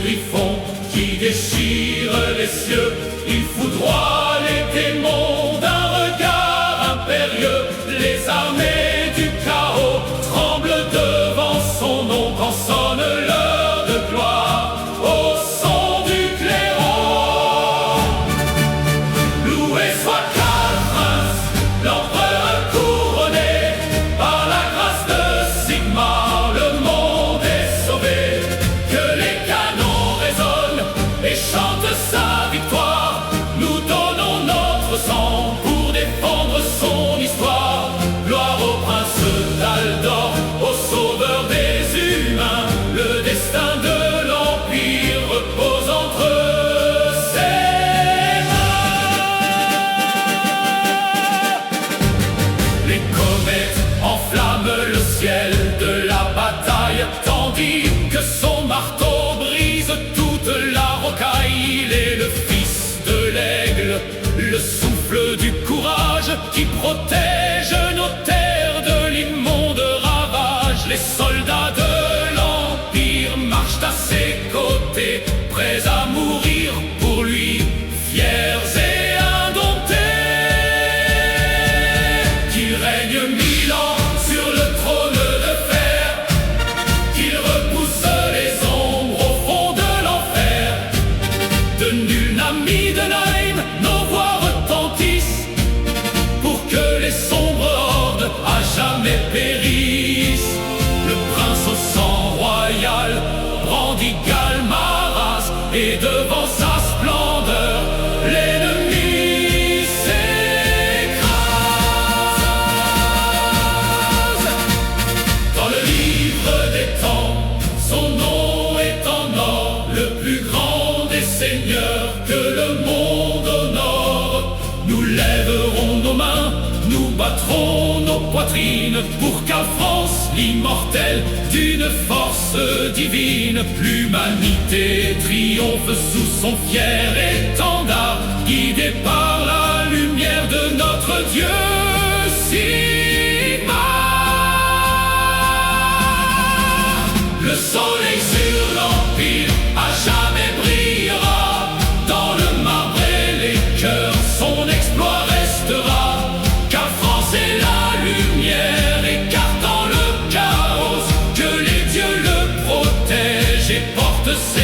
griffon qui déchire les cieux. Il foudroie les démons d'un regard impérieux. Les armées du chaos tremblent devant son nom quand sonne l'heure de gloire au son du clairon. Loué soit Karl Prince, l'empereur couronné. Par la grâce de Sigmar, le monde est sauvé. Que les canons résonnent et chantent sa victoire. Nous donnons notre sang pour défendre son histoire. Gloire au prince d'Aldor, au sauveur des humains. Le destin de l'Empire repose entre ses mains. Les comètes enflamment le ciel de la bataille, tandis que son marteau brise toute la rocaille. Il est le fils de l'aigle, le souffle du courage qui protège nos terres de l'immonde ravage. Les soldats de l'Empire marchent à ses côtés, prêts à mourir pour lui, fiers et indomptés. Qu'il règne 1000 ans sur le trône de fer, qu'il repousse les ombres au fond de l'enfer. De nul n'a mis de Naïm, nos voix retentissent, pour que les sombres hordes à jamais périssent. Le prince au sang royal brandit Galmaras, et devant sa splendeur, l'ennemi s'écrase. Dans le livre des temps, son nom est en or, le plus grand des seigneurs que le monde honore. Nous lèverons nos mains, nous battrons nos poitrines, pour qu'à France l'immortel d'une force divine, l'humanité triomphe sous son fier étendard, guidé par la lumière de notre Dieu Sigmar. Le soleil sur l'Empire à jamais brillera, dans le marbre et les cœurs son exploit restera. Car France est la lumière, écartant le chaos, que les dieux le protègent et portent ses